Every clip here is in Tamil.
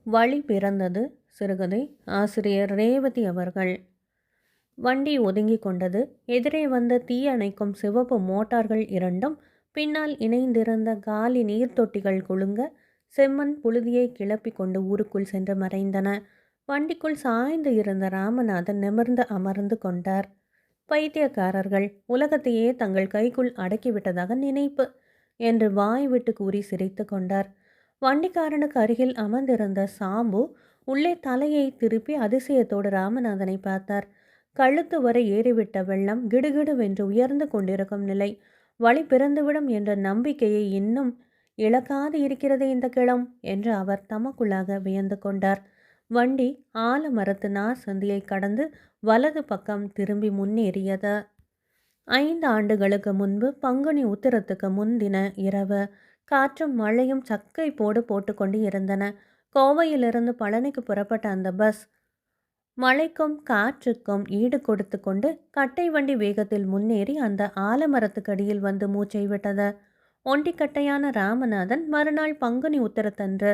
வழி பிறந்தது சிறுகதை. ஆசிரியர் ரேவதி அவர்கள். வண்டி ஒதுங்கி கொண்டது. எதிரே வந்த தீ அணைக்கும் சிவப்பு மோட்டார்கள் இரண்டும் பின்னால் இணைந்திருந்த காலி நீர்த்தொட்டிகள் குலுங்க செம்மண் புழுதியை கிளப்பி கொண்டு ஊருக்குள் சென்று மறைந்தன. வண்டிக்குள் சாய்ந்து இருந்த ராமநாதன் நிமிர்ந்து அமர்ந்து கொண்டார். பைத்தியக்காரர்கள் உலகத்தையே தங்கள் கைக்குள் அடக்கிவிட்டதாக நினைப்பு என்று வாய் விட்டு கூறி சிரித்து கொண்டார். வண்டிக்காரனுக்கு அருகில் அமர்ந்திருந்த சாம்பு உள்ளே தலையை திருப்பி அதிசயத்தோடு ராமநாதனை பார்த்தார். கழுத்து வரை ஏறிவிட்ட வெள்ளம் கிடுகிடுவென்று உயர்ந்து கொண்டிருக்கும் நிலை. வழி பிறந்துவிடும் என்ற நம்பிக்கையை இன்னும் இழக்காது இருக்கிறது இந்த கிளம் என்று அவர் தமக்குள்ளாக வியந்து கொண்டார். வண்டி ஆலமரத்து நார் சந்தியை கடந்து வலது பக்கம் திரும்பி முன்னேறியது. 5 ஆண்டுகளுக்கு முன்பு பங்குனி உத்திரத்துக்கு முன்தின இரவு. காற்றும் மழையும் சக்கை போட்டுக்கொண்டு இருந்தன. கோவையிலிருந்து பழனிக்கு புறப்பட்ட அந்த பஸ் மழைக்கும் காற்றுக்கும் ஈடு கொடுத்து கொண்டு கட்டை வண்டி வேகத்தில் முன்னேறி அந்த ஆலமரத்துக்கடியில் வந்து மூச்சை விட்டது. ஒண்டிக்கட்டையான ராமநாதன் மறுநாள் பங்குனி உத்திரத்தன்று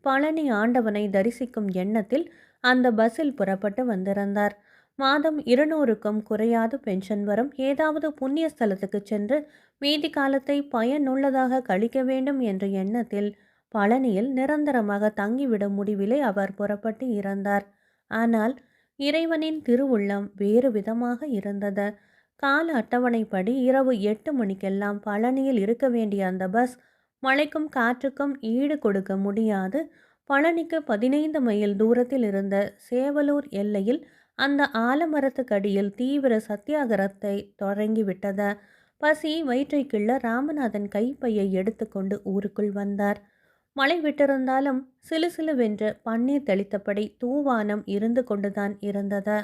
பழனி ஆண்டவனை தரிசிக்கும் எண்ணத்தில் அந்த பஸ்ஸில் புறப்பட்டு வந்திருந்தார். மாதம் 200க்கும் குறையாது பென்ஷன் வரும். ஏதாவது புண்ணிய ஸ்தலத்துக்கு சென்று மீதி காலத்தை பயனுள்ளதாக கழிக்க வேண்டும் என்ற எண்ணத்தில் பழனியில் நிரந்தரமாக தங்கிவிடும் முடிவிலே அவர் புறப்பட்டு இருந்தார். ஆனால் இறைவனின் திருவுள்ளம் வேறு விதமாக இருந்தது. கால அட்டவணைப்படி இரவு 8 மணிக்கெல்லாம் பழனியில் இருக்க வேண்டிய அந்த பஸ் மழைக்கும் காற்றுக்கும் ஈடு கொடுக்க முடியாது. பழனிக்கு 15 மைல் தூரத்தில் இருந்த சேவலூர் எல்லையில் அந்த ஆலமரத்துக்கடியில் தீவிர சத்தியாகிரத்தை தொடங்கிவிட்டது. பசி வயிற்றை கிள்ள ராமநாதன் கைப்பையை எடுத்துக்கொண்டு ஊருக்குள் வந்தார். மழை விட்டிருந்தாலும் சிலுசிலுவென்று பன்னீர் தெளித்தபடி தூவானம் இருந்து கொண்டுதான் இருந்தது.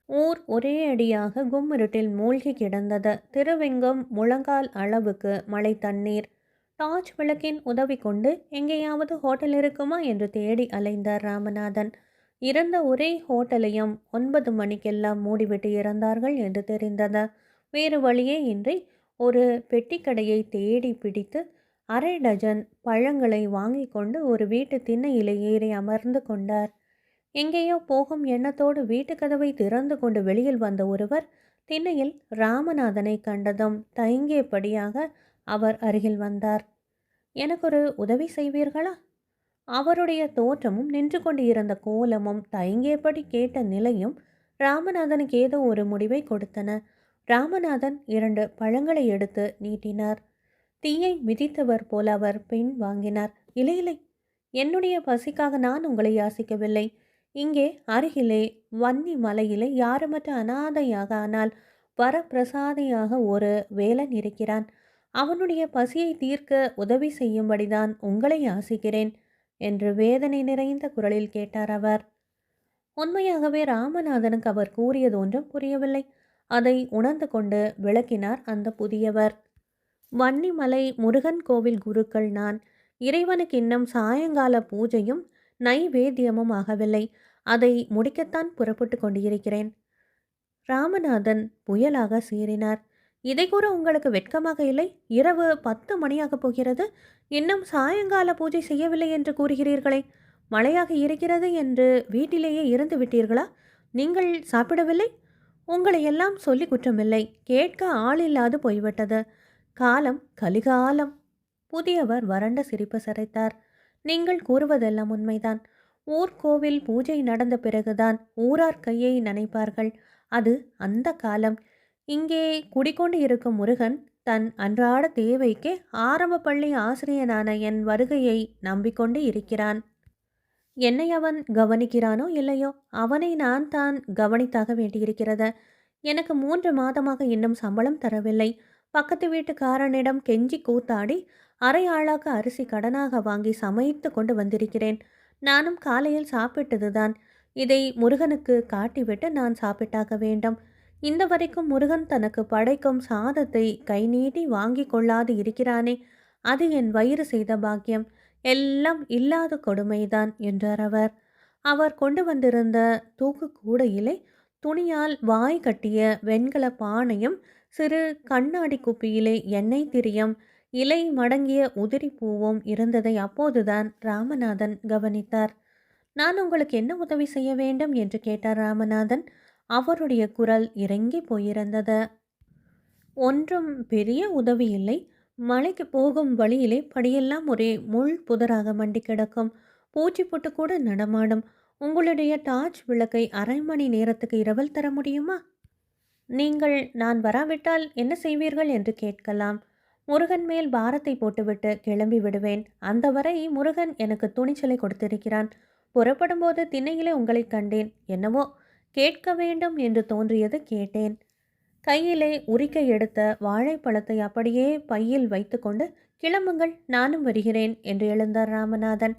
ஊர் ஒரே அடியாக கும்மிருட்டில் மூழ்கி கிடந்தது. திருவெங்கும் முழங்கால் அளவுக்கு மழை தண்ணீர். டார்ச் விளக்கின் உதவி கொண்டு எங்கேயாவது ஹோட்டல் இருக்குமா என்று தேடி அலைந்தார் ராமநாதன். இருந்த ஒரே ஹோட்டலையும் 9 மணிக்கெல்லாம் மூடிவிட்டு இருந்தார்கள் என்று தெரிந்தது. வேறு வழியே இன்றி ஒரு பெட்டிக்கடையை தேடி பிடித்து அரை டஜன் பழங்களை வாங்கி கொண்டு ஒரு வீட்டு திண்ணையிலே ஏறி அமர்ந்து கொண்டார். எங்கேயோ போகும் எண்ணத்தோடு வீட்டு கதவை திறந்து கொண்டு வெளியில் வந்த ஒருவர் திண்ணையில் ராமநாதனை கண்டதும் தயங்கியபடியாக அவர் அருகில் வந்தார். எனக்கொரு உதவி செய்வீர்களா? அவருடைய தோற்றமும் நின்று கொண்டு இருந்த கோலமும் தயங்கியபடி கேட்ட நிலையும் ராமநாதனுக்கு ஏதோ ஒரு முடிவை கொடுத்தன. ராமநாதன் 2 பழங்களை எடுத்து நீட்டினார். தீயை மிதித்தவர் போல அவர் பின் வாங்கினார். இல்லை இல்லை, என்னுடைய பசிக்காக நான் உங்களை யாசிக்கவில்லை. இங்கே அருகிலே வன்னி மலையிலே யாருமற்ற அனாதையாக ஆனால் வரப்பிரசாதியாக ஒரு வேலன் இருக்கிறான். அவனுடைய பசியை தீர்க்க உதவி செய்யும்படிதான் உங்களை யாசிக்கிறேன் என்று வேதனை நிறைந்த குரலில் கேட்டார் அவர். உண்மையாகவே ராமநாதனுக்கு அவர் கூறியது ஒன்றும் புரியவில்லை. அதை உணர்ந்து கொண்டு விளக்கினார் அந்த புதியவர். வன்னிமலை முருகன் கோவில் குருக்கள் நான். இறைவனுக்கு இன்னும் சாயங்கால பூஜையும் நைவேத்தியமும் ஆகவில்லை. அதை முடிக்கத்தான் புறப்பட்டு கொண்டிருக்கிறேன். ராமநாதன் புயலாக சீறினார். இதை கூற உங்களுக்கு வெட்கமாக இல்லை? இரவு 10 மணியாகப் போகிறது. இன்னும் சாயங்கால பூஜை செய்யவில்லை என்று கூறுகிறீர்களே. மழையாக இருக்கிறது என்று வீட்டிலேயே இருந்து விட்டீர்களா? நீங்கள் சாப்பிடவில்லை? உங்களை எல்லாம் சொல்லி குற்றமில்லை. கேட்க ஆளில்லாது போய்விட்டது. காலம் கலிகாலம். புதியவர் வறண்ட சிரிப்பு சிரைத்தார். நீங்கள் கூறுவதெல்லாம் உண்மைதான். ஊர்கோவில் பூஜை நடந்த பிறகுதான் ஊரார் கையை நனைப்பார்கள். அது அந்த காலம். இங்கே குடிக்கொண்டு இருக்கும் முருகன் தன் அன்றாட தேவைக்கு ஆரம்ப பள்ளி ஆசிரியனான என் வருகையை நம்பிக்கொண்டு இருக்கிறான். என்னை அவன் கவனிக்கிறானோ இல்லையோ, அவனை நான் தான் கவனித்தாக வேண்டியிருக்கிறது. எனக்கு 3 மாதமாக இன்னும் சம்பளம் தரவில்லை. பக்கத்து வீட்டுக்காரனிடம் கெஞ்சி கூத்தாடி அரை ஆளாக அரிசி கடனாக வாங்கி சமைத்து கொண்டு வந்திருக்கிறேன். நானும் காலையில் சாப்பிட்டதுதான். இதை முருகனுக்கு காட்டிவிட்டு நான் சாப்பிட்டாக வேண்டும். இந்த வரைக்கும் முருகன் தனக்கு படைக்கும் சாதத்தை கை நீட்டி வாங்கி கொள்ளாது இருக்கிறானே, அது என் வயிறு செய்த பாக்கியம். எல்லாம் இல்லாத கொடுமைதான் என்றார் அவர். அவர் கொண்டு வந்திருந்த தூக்கு கூடையிலே துணியால் வாய் கட்டிய வெண்கல பானையும் சிறு கண்ணாடி குப்பியிலே எண்ணெய் திரியும் இலை மடங்கிய உதிரி பூவும் இருந்ததை அப்போதுதான் ராமநாதன் கவனித்தார். நான் உங்களுக்கு என்ன உதவி செய்ய வேண்டும் என்று கேட்டார் ராமநாதன். அவருடைய குரல் இறங்கி போயிருந்தது. ஒன்றும் பெரிய உதவி இல்லை. மலைக்கு போகும் வழியிலே படியெல்லாம் ஒரே முள் புதராக மண்டி கிடக்கும். பூச்சி பொட்டு கூட நடமாடும். உங்களுடைய டார்ச் விளக்கை அரை மணி நேரத்துக்கு இரவல் தர முடியுமா? நீங்கள் நான் வராவிட்டால் என்ன செய்வீர்கள் என்று கேட்கலாம். முருகன் மேல் பாரத்தை போட்டுவிட்டு கிளம்பி விடுவேன். அந்த வரை முருகன் எனக்கு துணிச்சலை கொடுத்திருக்கிறான். புறப்படும்போது திண்ணையிலே உங்களை கண்டேன். என்னவோ கேட்க வேண்டும் என்று தோன்றியது கேட்டேன். கையிலே உரிக்கை எடுத்த வாழைப்பழத்தை அப்படியே பையில் வைத்துக்கொண்டு கிளம்புங்கள், நானும் வருகிறேன் என்று எழுந்தார் ராமநாதன்.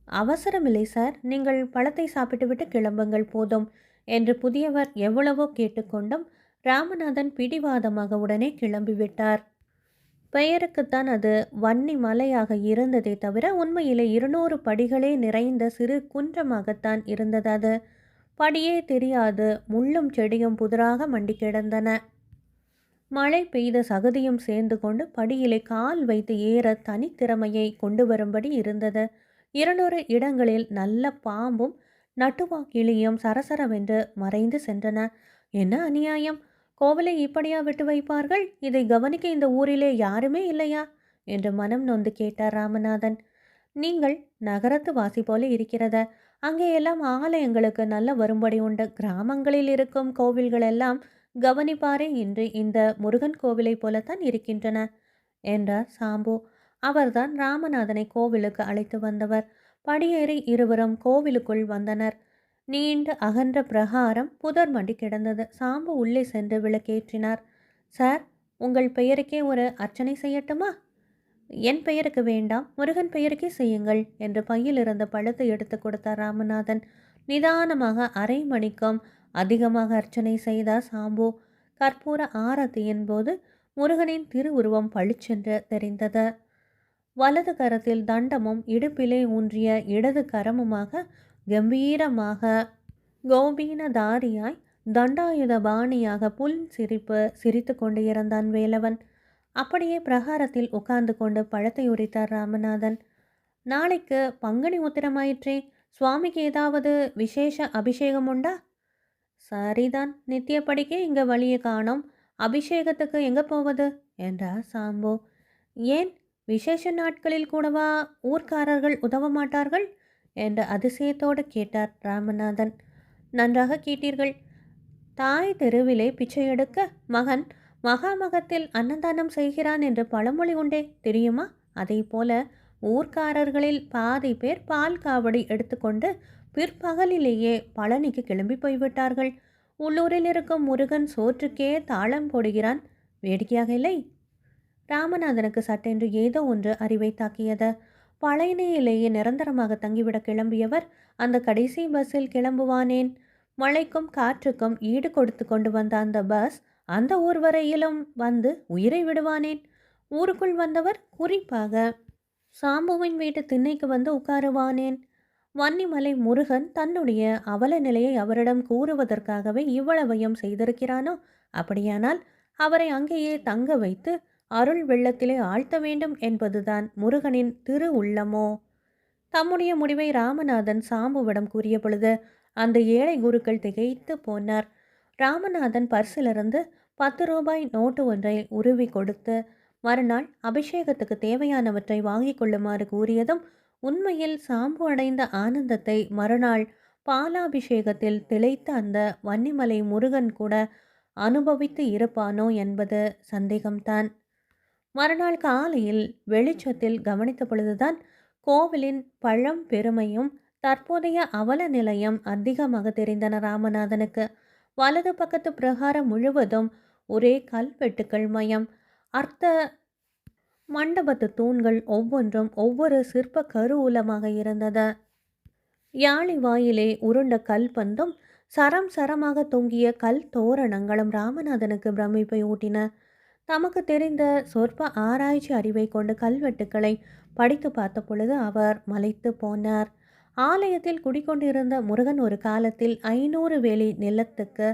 அவசரமில்லை சார், நீங்கள் பழத்தை சாப்பிட்டுவிட்டு கிளம்புங்கள் போதும் என்று புதியவர் எவ்வளவோ கேட்டுக்கொண்டும் ராமநாதன் பிடிவாதமாக உடனே கிளம்பிவிட்டார். பெயருக்குத்தான் அது வன்னி மலையாக இருந்ததே தவிர உண்மையிலே 200 படிகளே நிறைந்த சிறு குன்றமாகத்தான் இருந்தது. அது படியே தெரியாது முள்ளும் செடியும் புதிராக மண்டி கிடந்தன. மழை பெய்த சகதியும் சேர்ந்து கொண்டு படியிலே கால் வைத்து ஏற தனித்திறமையை கொண்டு வரும்படி இருந்தது. 200 இடங்களில் நல்ல பாம்பும் நட்டுவாக்கிளியும் சரசரவென்று மறைந்து சென்றன. என்ன அநியாயம்! கோவிலை இப்படியா விட்டு வைப்பார்கள்? இதை கவனிக்க இந்த ஊரிலே யாருமே இல்லையா என்று மனம் நொந்து கேட்டார் ராமநாதன். நீங்கள் நகரத்து வாசி போல இருக்கிறத. அங்கே எல்லாம் ஆலயங்களுக்கு நல்ல வரும்படி உண்டு. கிராமங்களில் இருக்கும் கோவில்கள் எல்லாம் கவனிப்பாரே இன்றி இந்த முருகன் கோவிலை போலத்தான் இருக்கின்றன என்றார் சாம்பு. அவர்தான் ராமநாதனை கோவிலுக்கு அழைத்து வந்தவர். படியேறி இருவரும் கோவிலுக்குள் வந்தனர். நீண்ட அகன்ற பிரகாரம் புதர் மண்டி கிடந்தது. சாம்பு உள்ளே சென்று விளக்கேற்றினார். சார், உங்கள் பெயருக்கே ஒரு அர்ச்சனை செய்யட்டுமா? என் பெயருக்கு வேண்டாம், முருகன் பெயருக்கே செய்யுங்கள் என்று பையில் இருந்த பழத்தை எடுத்து கொடுத்தார் ராமநாதன். நிதானமாக அரை மணிக்கும் அதிகமாக அர்ச்சனை செய்தார் சாம்பு. கற்பூர ஆரத்தியின் போது முருகனின் திருவுருவம் பளிச்சென்று தெரிந்தது. வலது கரத்தில் தண்டமும் இடுப்பிலே ஊன்றிய இடது கரமுமாக கம்பீரமாக கோபீனதாரியாய் தண்டாயுத பாணியாக புல் சிரிப்பு சிரித்து கொண்டு இருந்தான் வேலவன். அப்படியே பிரகாரத்தில் உட்கார்ந்து கொண்டு பழத்தை உரித்தார் ராமநாதன். நாளைக்கு பங்குனி உத்திரமாயிற்றே, சுவாமிக்கு ஏதாவது விசேஷ அபிஷேகம் உண்டா? சரிதான், நித்தியப்படிக்கே இங்க வழியை காணோம். அபிஷேகத்துக்கு எங்க போவது என்றார் சாம்பு. ஏன், விசேஷ நாட்களில் கூடவா ஊர்க்காரர்கள் உதவ மாட்டார்கள் என்று அதிசயத்தோடு கேட்டார் ராமநாதன். நன்றாக கேட்டீர்கள். தாய் தெருவிலே பிச்சை எடுக்க மகன் மகாமகத்தில் அன்னதானம் செய்கிறான் என்று பழமொழி உண்டே, தெரியுமா? அதை போல ஊர்க்காரர்களில் பாதி பேர் பால் காவடி எடுத்துக்கொண்டு பிற்பகலிலேயே பழனிக்கு கிளம்பி போய்விட்டார்கள். உள்ளூரில் இருக்கும் முருகன் சோற்றுக்கே தாளம் போடுகிறான். வேடிக்கையாக இல்லை? ராமநாதனுக்கு சட்டென்று ஏதோ ஒன்று அறிவை தாக்கியது. பழனியிலேயே நிரந்தரமாக தங்கிவிட கிளம்பியவர் அந்த கடைசி பஸ்ஸில் கிளம்புவானேன்? மழைக்கும் காற்றுக்கும் ஈடு கொடுத்து கொண்டு வந்த அந்த பஸ் அந்த ஊர் வரையிலும் வந்து உயிரை விடுவானேன்? ஊருக்குள் வந்தவர் குறிப்பாக சாம்புவின் வீட்டு திண்ணைக்கு வந்து உட்காருவானேன்? வன்னிமலை முருகன் தன்னுடைய அவல நிலையை அவரிடம் கூறுவதற்காகவே இவ்வளவையும் செய்திருக்கிறானோ? அப்படியானால் அவரை அங்கேயே தங்க வைத்து அருள் வெள்ளத்திலே ஆழ்த்த வேண்டும் என்பதுதான் முருகனின் திரு உள்ளமோ? தம்முடைய முடிவை ராமநாதன் சாம்புவிடம் கூறிய பொழுது அந்த ஏழை குருக்கள் திகைத்து போனார். ராமநாதன் பர்சிலிருந்து 10 ரூபாய் நோட்டு ஒன்றை உருவி கொடுத்து மறுநாள் அபிஷேகத்துக்கு தேவையானவற்றை வாங்கி கொள்ளுமாறு கூறியதும் உண்மையில் சாம்பு அடைந்த ஆனந்தத்தை மறுநாள் பாலாபிஷேகத்தில் திளைத்த அந்த வன்னிமலை முருகன் கூட அனுபவித்து இருப்பானோ என்பது சந்தேகம்தான். மறுநாள் காலையில் வெளிச்சத்தில் கவனித்த பொழுதுதான் கோவிலின் பழம் பெருமையும் தற்போதைய அவல நிலையம் அதிகமாக தெரிந்தன ராமநாதனுக்கு. வலது பக்கத்து பிரகாரம் முழுவதும் ஒரே கல்வெட்டுக்கள் மயம். அர்த்த மண்டபத்து தூண்கள் ஒவ்வொன்றும் ஒவ்வொரு சிற்ப கருவூலமாக இருந்தது. யாழி வாயிலே உருண்ட கல் பந்தும் சரம் சரமாக தொங்கிய கல் தோரணங்களும் ராமநாதனுக்கு பிரமிப்பை ஊட்டின. தமக்கு தெரிந்த சொற்ப ஆராய்ச்சி அறிவை கொண்டு கல்வெட்டுக்களை படித்து பார்த்த பொழுது அவர் மலைத்து போனார். ஆலயத்தில் குடிக்கொண்டிருந்த முருகன் ஒரு காலத்தில் 500 வேலி நிலத்துக்கு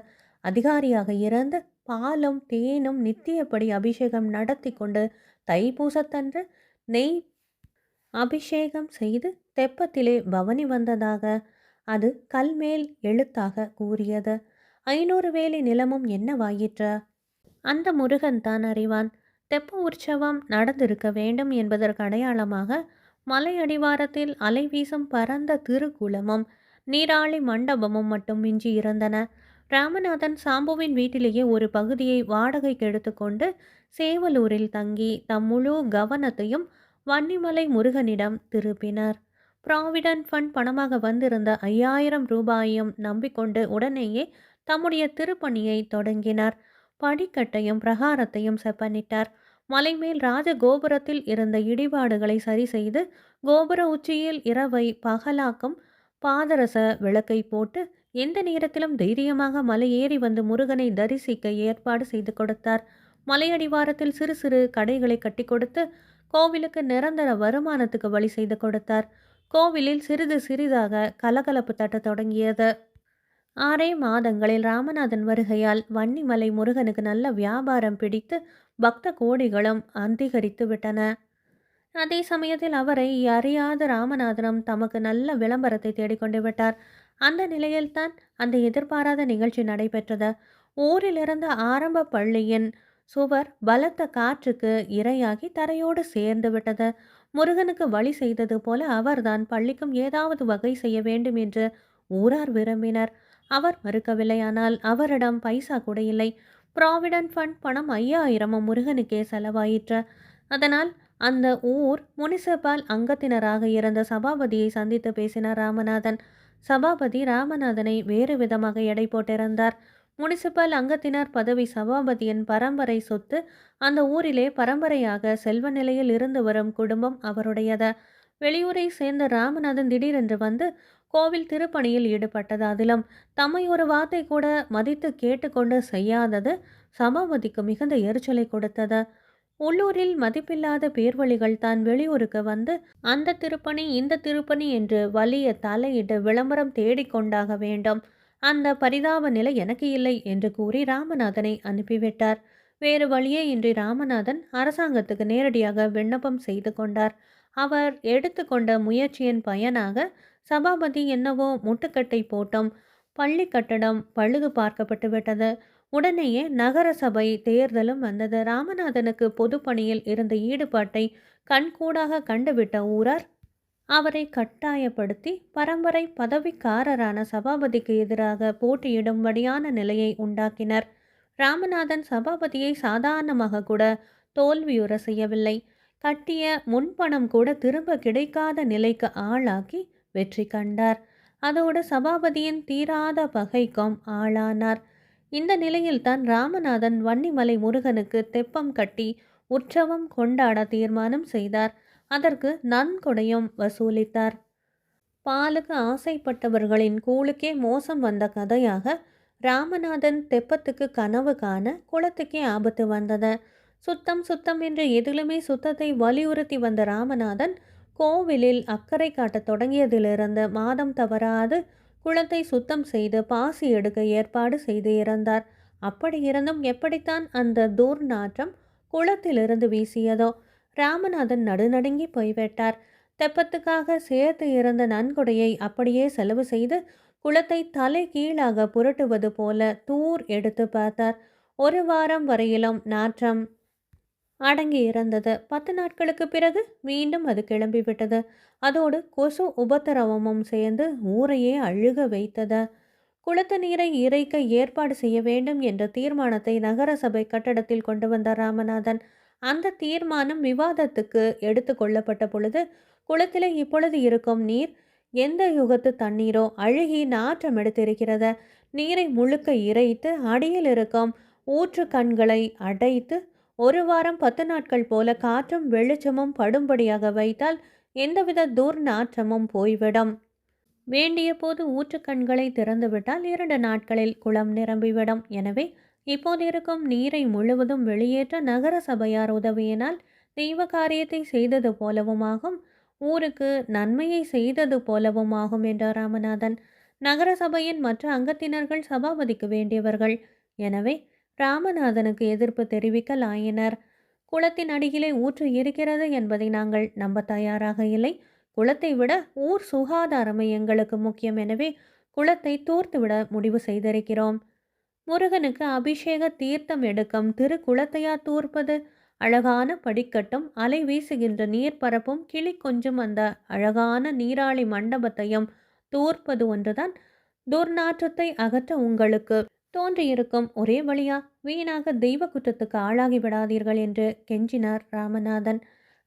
அதிகாரியாக இருந்து பாலும் தேனும் நித்தியப்படி அபிஷேகம் நடத்தி கொண்டு தைப்பூசத்தன்று நெய் அபிஷேகம் செய்து தெப்பத்திலே பவனி வந்ததாக அது கல்மேல் எழுத்தாக கூறியது. 500 வேலி நிலமும் என்னவாயிற்று? அந்த முருகன் தான் அறிவான். தெப்ப உற்சவம் நடந்திருக்க வேண்டும் என்பதற்கு அடையாளமாக மலை அடிவாரத்தில் அலை வீசும் பரந்த திருக்குளமும் நீராழி மண்டபமும் மட்டும் மிஞ்சி இருந்தன. ராமநாதன் சாம்புவின் வீட்டிலேயே ஒரு பகுதியை வாடகைக்கு எடுத்துக்கொண்டு சேவலூரில் தங்கி தம் முழு கவனத்தையும் வன்னிமலை முருகனிடம் திருப்பினர். ப்ராவிடன்ட் ஃபண்ட் பணமாக வந்திருந்த 5000 ரூபாயையும் நம்பிக்கொண்டு உடனேயே தம்முடைய திருப்பணியை தொடங்கினார். படிக்கட்டையும் பிரகாரத்தையும் செப்பனிட்டார். மலைமேல் ராஜ கோபுரத்தில் இருந்த இடிபாடுகளை சரி செய்து கோபுர உச்சியில் இரவை பகலாக்கும் பாதரச விளக்கை போட்டு எந்த நேரத்திலும் தைரியமாக மலை ஏறி வந்து முருகனை தரிசிக்க ஏற்பாடு செய்து கொடுத்தார். மலையடிவாரத்தில் சிறு சிறு கடைகளை கட்டி கொடுத்து கோவிலுக்கு நிரந்தர வருமானத்துக்கு வழி செய்து கொடுத்தார். கோவிலில் சிறிது சிறிதாக கலகலப்பு தட்ட தொடங்கியது. 6 மாதங்களில் ராமநாதன் வருகையால் வன்னிமலை முருகனுக்கு நல்ல வியாபாரம் பிடித்து பக்த கோடிகளும் அதிகரித்து விட்டன. அதே சமயத்தில் அவரை அறியாத ராமநாதனும் தமக்கு நல்ல விளம்பரத்தை தேடிக்கொண்டு விட்டார். அந்த நிலையில்தான் அந்த எதிர்பாராத நிகழ்ச்சி நடைபெற்றது. ஊரிலிருந்த ஆரம்ப பள்ளியின் சுவர் பலத்த காற்றுக்கு இரையாகி தரையோடு சேர்ந்து விட்டது. முருகனுக்கு வழி செய்தது போல அவர்தான் பள்ளிக்கும் ஏதாவது வகை செய்ய வேண்டும் என்று ஊரார் விரும்பினர். அவர் மறுக்கவில்லை. ஆனால் அவரிடம் பைசா கூட இல்லை. ப்ராவிடன்ட் ஃபண்ட் பணம் 5000 முருகனுக்கே செலவாயிற்று. அதனால் அந்த ஊர் முனிசிபல் அங்கத்தினராக இருந்த சபாபதியை சந்தித்து பேசினார் ராமநாதன். சபாபதி ராமநாதனை வேறு விதமாக எடை போட்டிருந்தார். முனிசிபல் அங்கத்தினர் பதவி சபாபதியின் பரம்பரை சொத்து. அந்த ஊரிலே பரம்பரையாக செல்வ நிலையில் இருந்து வரும் குடும்பம் அவருடையது. வெளியூரை சேர்ந்த ராமநாதன் திடீரென்று வந்து கோவில் திருப்பணியில் ஈடுபட்டது. அதிலும் தம்மை ஒரு வார்த்தை கூட மதித்து கேட்டுக்கொண்டு செய்யாதது சபாபதிக்கு மிகுந்த எரிச்சலை கொடுத்தது. உள்ளூரில் மதிப்பில்லாத பேர்வழிகள் தான் வெளியூருக்கு வந்து அந்த திருப்பணி இந்த திருப்பணி என்று வலிய தலையிட்டு விளம்பரம் தேடிக்கொண்டாக வேண்டும். அந்த பரிதாப நிலை எனக்கு இல்லை என்று கூறி ராமநாதனை அனுப்பிவிட்டார். வேறு வழியே இன்றி ராமநாதன் அரசாங்கத்துக்கு நேரடியாக விண்ணப்பம் செய்து கொண்டார். அவர் எடுத்துக்கொண்ட முயற்சியின் பயனாக சபாபதி என்னவோ முட்டுக்கட்டை போட்டும் பள்ளி கட்டடம் பழுது பார்க்கப்பட்டு விட்டது. உடனேயே நகர சபை தேர்தலும் வந்தது. ராமநாதனுக்கு பொதுப்பணியில் இருந்த ஈடுபாட்டை கண்கூடாக கண்டுவிட்ட ஊரார் அவரை கட்டாயப்படுத்தி பரம்பரை பதவிக்காரரான சபாபதிக்கு எதிராக போட்டியிடும்படியான நிலையை உண்டாக்கினர். ராமநாதன் சபாபதியை சாதாரணமாக கூட தோல்வியுற செய்யவில்லை. கட்டிய முன்பணம் கூட திரும்ப கிடைக்காத நிலைக்கு ஆளாக்கி வெற்றி கண்டார். அதோடு சபாபதியின் தீராத பகைக்கும் ஆளானார். இந்த நிலையில்தான் ராமநாதன் வன்னிமலை முருகனுக்கு தெப்பம் கட்டி உற்சவம் கொண்டாட தீர்மானம் செய்தார். அதற்கு நன்கொடையும் வசூலித்தார். பாலுக்கு ஆசைப்பட்டவர்களின் கூழுக்கே மோசம் வந்த கதையாக ராமநாதன் தெப்பத்துக்கு கனவு காண குளத்துக்கே ஆபத்து வந்தது. சுத்தம் சுத்தம் என்று எதிலுமே சுத்தத்தை வலியுறுத்தி வந்த ராமநாதன் கோவிலில் அக்கறை காட்டத் தொடங்கியதிலிருந்து மாதம் தவறாது குளத்தை சுத்தம் செய்து பாசி எடுக்க ஏற்பாடு செய்து இருந்தார். அப்படி இருந்தும் எப்படித்தான் அந்த துர்நாற்றம் குளத்திலிருந்து வீசியதோ ராமநாதன் நடுநடுங்கி போய்விட்டார். தெப்பத்துக்காக சேர்த்து இருந்த நன்கொடையை அப்படியே செலவு செய்து குளத்தை தலை கீழாக புரட்டுவது போல தூர் எடுத்து பார்த்தார். 1 வாரம் வரையிலும் நாற்றம் அடங்கி இருந்தது. 10 நாட்களுக்கு பிறகு மீண்டும் அது கிளம்பிவிட்டது. அதோடு கொசு உபத்திரவமும் சேர்ந்து ஊரையே அழுக வைத்தது. குளத்து நீரை இறைக்க ஏற்பாடு செய்ய வேண்டும் என்ற தீர்மானத்தை நகர சபை கட்டடத்தில் கொண்டு வந்தார் ராமநாதன். அந்த தீர்மானம் விவாதத்துக்கு எடுத்து கொள்ளப்பட்ட பொழுது குளத்திலே இப்பொழுது இருக்கும் நீர் எந்த யுகத்து தண்ணீரோ அழுகி நாற்றம் எடுத்திருக்கிறது. நீரை முழுக்க இறைத்து அடியில் இருக்கும் ஊற்று கண்களை அடைத்து 1 வாரம் 10 நாட்கள் போல காற்றும் வெளிச்சமும் படும்படியாக வைத்தால் எந்தவித துர்நாற்றமும் போய்விடும். வேண்டிய போது ஊற்றுக்கண்களை திறந்துவிட்டால் 2 நாட்களில் குளம் நிரம்பிவிடும். எனவே இப்போது இருக்கும் நீரை முழுவதும் வெளியேற்ற நகர சபையார் உதவியினால் தெய்வ காரியத்தை செய்தது போலவுமாகும், ஊருக்கு நன்மையை செய்தது போலவுமாகும் என்றார் ராமநாதன். நகர சபையின் மற்ற அங்கத்தினர்கள் சபாபதிக்கு வேண்டியவர்கள். எனவே ராமநாதனுக்கு எதிர்ப்பு தெரிவிக்கலாயினர். குளத்தின் அடியிலே ஊற்று இருக்கிறது என்பதை நாங்கள் நம்ப தயாராக இல்லை. குளத்தை விட ஊர் சுகாதாரமே எங்களுக்கு முக்கியம். எனவே குளத்தை தூர்த்துவிட முடிவு செய்திருக்கிறோம். முருகனுக்கு அபிஷேக தீர்த்தம் எடுக்கும் திருக்குளத்தையா தூர்ப்பது? அழகான படிக்கட்டும் அலை வீசுகின்ற நீர்ப்பரப்பும் கிளி கொஞ்சம் அந்த அழகான நீராளி மண்டபத்தையும் தூர்ப்பது ஒன்றுதான் துர்நாற்றத்தை அகற்ற உங்களுக்கு தோன்றியிருக்கும் ஒரே வழியா? வீணாக தெய்வ குற்றத்துக்கு ஆளாகி விடாதீர்கள் என்று கெஞ்சினார் ராமநாதன்.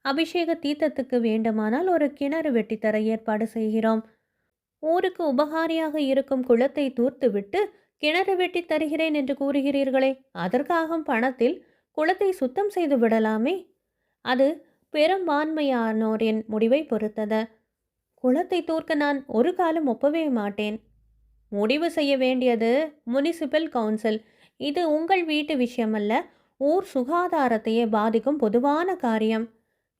அபிஷேக தீர்த்தத்துக்கு வேண்டுமானால் ஒரு கிணறு வெட்டித்தர ஏற்பாடு செய்கிறோம். ஊருக்கு உபகாரியாக இருக்கும் குளத்தை தூர்த்துவிட்டு கிணறு வெட்டி தருகிறேன் என்று கூறுகிறீர்களே, அதற்காகும் பணத்தில் குளத்தை சுத்தம் செய்து விடலாமே. அது பெரும்பான்மையானோரின் முடிவை பொறுத்தது. குளத்தை தூர்க்க நான் ஒரு காலம் ஒப்பவே மாட்டேன். முடிவு செய்ய வேண்டியது முனிசிபல் கவுன்சில். இது உங்கள் வீட்டு விஷயமல்ல, ஊர் சுகாதாரத்தையே பாதிக்கும் பொதுவான காரியம்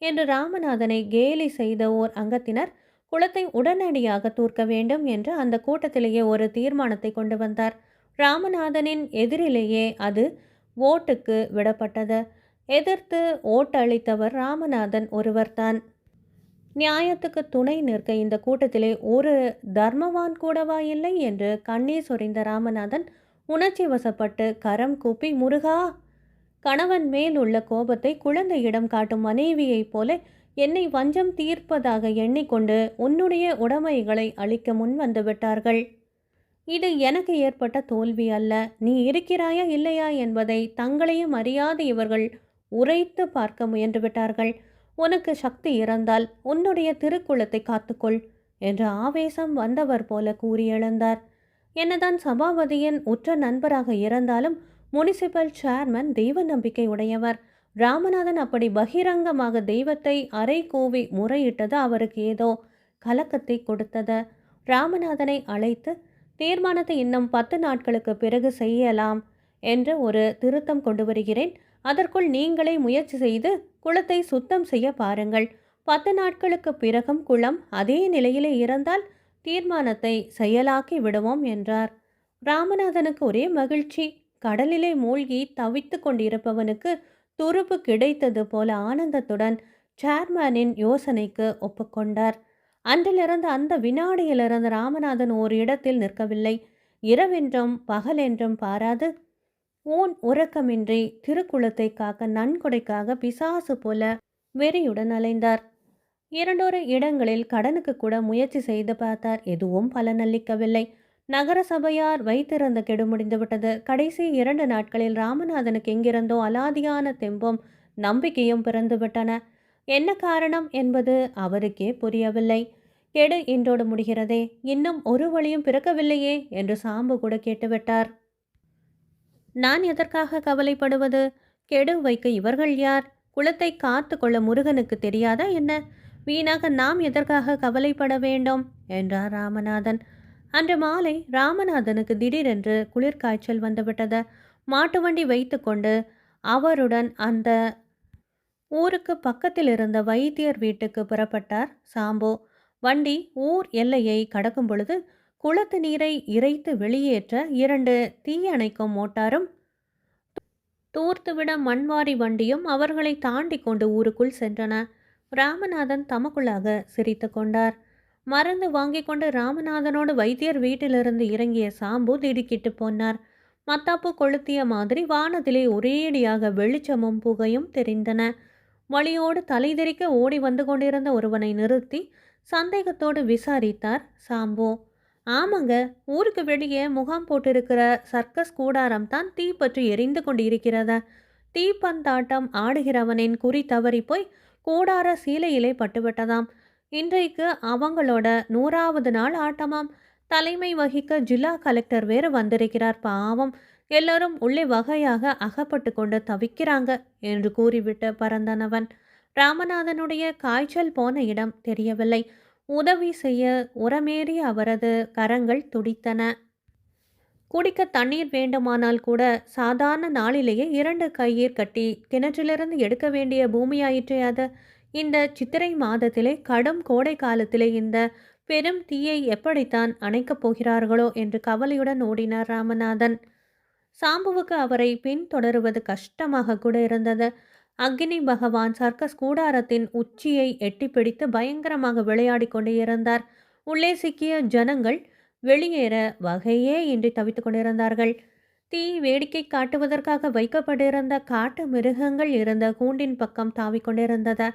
என்று ராமநாதனை கேலி செய்த ஓர் அங்கத்தினர் குளத்தை உடனடியாக தூர்க்க வேண்டும் என்று அந்த கூட்டத்திலேயே ஒரு தீர்மானத்தை கொண்டு வந்தார். ராமநாதனின் எதிரிலேயே அது ஓட்டுக்கு விடப்பட்டது. எதிர்த்து ஓட்டளித்தவர் ராமநாதன் ஒருவர்தான். நியாயத்துக்கு துணை நிற்க இந்த கூட்டத்திலே ஒரு தர்மவான் கூடவா இல்லை என்று கண்ணீர் சொரிந்த ராமநாதன் உணர்ச்சி வசப்பட்டு கரம் கூப்பி, முருகா, கணவன் மேல் உள்ள கோபத்தை குழந்தையிடம் காட்டும் மனைவியைப் போல என்னை வஞ்சம் தீர்ப்பதாக எண்ணிக்கொண்டு உன்னுடைய உடைமைகளை அளிக்க முன் வந்து விட்டார்கள். இது எனக்கு ஏற்பட்ட தோல்வி அல்ல. நீ இருக்கிறாயா இல்லையா என்பதை தங்களையும் அறியாத இவர்கள் உரைத்து பார்க்க முயன்று விட்டார்கள். உனக்கு சக்தி இருந்தால் உன்னுடைய திருக்குளத்தை காத்துக்கொள் என்று ஆவேசம் வந்தவர் போல கூறி எழுந்தார். என்னதான் சபாபதியின் உற்ற நண்பராக இருந்தாலும் முனிசிபல் சேர்மன் தெய்வ நம்பிக்கை உடையவர். ராமநாதன் அப்படி பகிரங்கமாக தெய்வத்தை அரை கூவி முறையிட்டது அவருக்கு ஏதோ கலக்கத்தை கொடுத்தது. ராமநாதனை அழைத்து தீர்மானத்தை இன்னும் 10 நாட்களுக்கு பிறகு செய்யலாம் என்று ஒரு திருத்தம் கொண்டு வருகிறேன். அதற்குள் நீங்களே முயற்சி செய்து குளத்தை சுத்தம் செய்ய பாருங்கள். 10 நாட்களுக்கு பிறகும் குளம் அதே நிலையிலே இருந்தால் தீர்மானத்தை செயலாக்கி விடுவோம் என்றார். ராமநாதனுக்கு ஒரே மகிழ்ச்சி. கடலிலே மூழ்கி தவித்து கொண்டிருப்பவனுக்கு துருப்பு கிடைத்தது போல ஆனந்தத்துடன் சேர்மனின் யோசனைக்கு ஒப்புக்கொண்டார். அன்றிலிருந்து அந்த வினாடியிலிருந்து ராமநாதன் ஓர் இடத்தில் நிற்கவில்லை. இரவென்றும் பகலென்றும் பாராது ஊன் உறக்கமின்றி திருக்குளத்தை காக்க நன்கொடைக்காக பிசாசு போல வெறியுடன் அலைந்தார். 2 இடங்களில் கடனுக்கு கூட முயற்சி செய்து பார்த்தார். எதுவும் பலனளிக்கவில்லை. நகர சபையார் வைத்திருந்த கெடு முடிந்துவிட்டது. கடைசி 2 நாட்களில் ராமநாதனுக்கு எங்கிருந்தோ அலாதியான தெம்பும் நம்பிக்கையும் பிறந்துவிட்டன. என்ன காரணம் என்பது அவருக்கே புரியவில்லை. கெடு இன்றோடு முடிகிறதே, இன்னும் ஒரு வழியும் பிறக்கவில்லையே என்று சாம்பு கூட கேட்டுவிட்டார். நான் எதற்காக கவலைப்படுவது? கெடு வைக்க இவர்கள் யார்? குலத்தை காத்து கொள்ள முருகனுக்கு தெரியாதா என்ன? வீணாக நாம் எதற்காக கவலைப்பட வேண்டும் என்றார் ராமநாதன். அன்று மாலை ராமநாதனுக்கு திடீரென்று குளிர்காய்ச்சல் வந்துவிட்டது. மாட்டு வண்டி வைத்து கொண்டு அவருடன் அந்த ஊருக்கு பக்கத்தில் இருந்த வைத்தியர் வீட்டுக்கு புறப்பட்டார் சாம்பு. வண்டி ஊர் எல்லையை கடக்கும் பொழுது குளத்து நீரை இறைத்து வெளியேற்ற 2 தீயணைக்கும் மோட்டாரும் தூர்த்துவிட மண்வாரி வண்டியும் அவர்களை தாண்டி கொண்டு ஊருக்குள் சென்றன. ராமநாதன் தமக்குள்ளாக சிரித்து கொண்டார். மருந்து வாங்கி கொண்டு ராமநாதனோடு வைத்தியர் வீட்டிலிருந்து இறங்கிய சாம்பு திடுக்கிட்டு போனார். மத்தாப்பு கொளுத்திய மாதிரி வானத்திலே ஒரேடியாக வெளிச்சமும் புகையும் தெரிந்தன. வழியோடு தலைதெறிக்க ஓடி வந்து கொண்டிருந்த ஒருவனை நிறுத்தி சந்தேகத்தோடு விசாரித்தார் சாம்பு. ஆமாங்க, ஊருக்கு வெளியே முகாம் போட்டிருக்கிற சர்க்கஸ் கூடாரம் தான் தீப்பற்றி எரிந்து கொண்டிருக்கிறத. தீப்பந்தாட்டம் ஆடுகிறவனின் குறி தவறி போய் கூடார சீலையிலே பட்டுவிட்டதாம். இன்றைக்கு அவங்களோட 100வது நாள் ஆட்டமாம். தலைமை வகிக்க ஜில்லா கலெக்டர் வேறு வந்திருக்கிறார். பாவம், எல்லோரும் உள்ளே வகையாக அகப்பட்டு கொண்டு தவிக்கிறாங்க என்று கூறிவிட்டு பறந்தனவன். ராமநாதனுடைய காய்ச்சல் போன இடம் தெரியவில்லை. உதவி செய்ய உரமேறிய அவரது கரங்கள் துடித்தன. குடிக்க தண்ணீர் வேண்டுமானால் கூட சாதாரண நாளிலேயே 2 கயிர் கட்டி கிணற்றிலிருந்து எடுக்க வேண்டிய பூமியாயிற்றே அது. இந்த சித்திரை மாதத்திலே கடும் கோடை காலத்திலே இந்த பெரும் தீயை எப்படித்தான் அணைக்கப் போகிறார்களோ என்று கவலையுடன் ஓடினார் ராமநாதன். சாம்புவுக்கு அவரை பின்தொடருவது கஷ்டமாக கூட இருந்தது. அக்னி பகவான் சர்க்கஸ் கூடாரத்தின் உச்சியை எட்டிப்பிடித்து பயங்கரமாக விளையாடி கொண்டே இருந்தார். உள்ளே சிக்கிய ஜனங்கள் வெளியேற வகையே இன்றி தவித்துக் கொண்டிருந்தார்கள். தீ வேடிக்கை காட்டுவதற்காக வைக்கப்பட்டிருந்த காட்டு மிருகங்கள் இருந்த கூண்டின் பக்கம் தாவிக் கொண்டிருந்தது.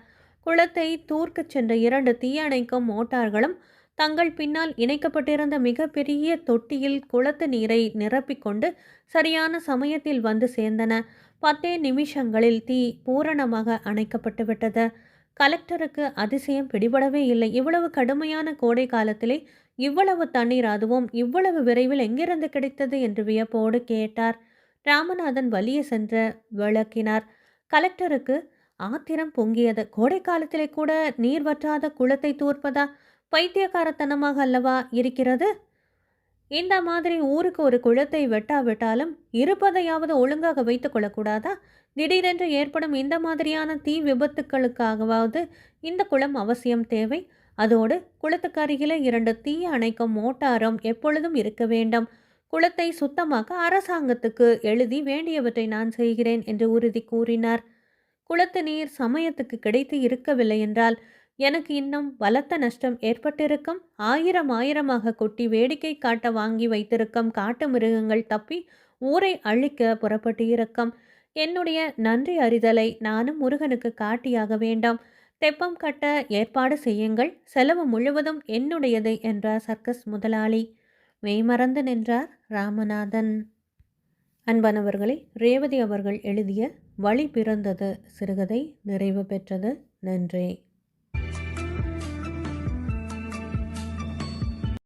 குளத்தை தூர்க்கச் சென்ற 2 தீயணைக்கும் மோட்டார்களும் தங்கள் பின்னால் இணைக்கப்பட்டிருந்த மிகப்பெரிய தொட்டியில் குளத்து நீரை நிரப்பிக்கொண்டு சரியான சமயத்தில் வந்து சேர்ந்தன. 10 நிமிஷங்களில் தீ பூரணமாக அணைக்கப்பட்டு விட்டது. கலெக்டருக்கு அதிசயம் பிடிபடவே இல்லை. இவ்வளவு கடுமையான கோடை காலத்திலே இவ்வளவு தண்ணீர், அதுவும் இவ்வளவு விரைவில் எங்கிருந்து கிடைத்தது என்று வியப்போடு கேட்டார். ராமநாதன் வலிய சென்று விளக்கினார். கலெக்டருக்கு ஆத்திரம் பொங்கியது. கோடை காலத்திலே கூட நீர் வற்றாத குளத்தை தூர்ப்பதா? பைத்தியக்காரத்தனமாக அல்லவா இருக்கிறது? இந்த மாதிரி ஊருக்கு ஒரு குளத்தை வெட்டாவிட்டாலும் இருப்பதையாவது ஒழுங்காக வைத்துக் கொள்ளக்கூடாதா? திடீரென்று ஏற்படும் இந்த மாதிரியான தீ விபத்துக்களுக்காகவாவது இந்த குளம் அவசியம் தேவை. அதோடு குளத்துக்கு அருகில 2 தீ அணைக்கும் மோட்டாரும் எப்பொழுதும் இருக்க வேண்டும். குளத்தை சுத்தமாக்க அரசாங்கத்துக்கு எழுதி வேண்டியவற்றை நான் செய்கிறேன் என்று உறுதி கூறினார். குளத்து நீர் சமயத்துக்கு கிடைத்து இருக்கவில்லை என்றால் எனக்கு இன்னும் பலத்த நஷ்டம் ஏற்பட்டிருக்கும். ஆயிரமாக கொட்டி வேடிக்கை காட்ட வாங்கி வைத்திருக்கும் காட்டு மிருகங்கள் தப்பி ஊரை அழிக்க புறப்பட்டு இருக்கும். என்னுடைய நன்றி அறிதலை நானும் முருகனுக்கு காட்டியாக வேண்டாம். தெப்பம் கட்ட ஏற்பாடு செய்யுங்கள். செலவு முழுவதும் என்னுடையது என்றார் சர்க்கஸ் முதலாளி. மெய்மறந்து நின்றார் ராமநாதன். அன்பானவர்களே, ரேவதி அவர்கள் எழுதிய வழி பிறந்தது சிறுகதை நிறைவு பெற்றது. நன்றி.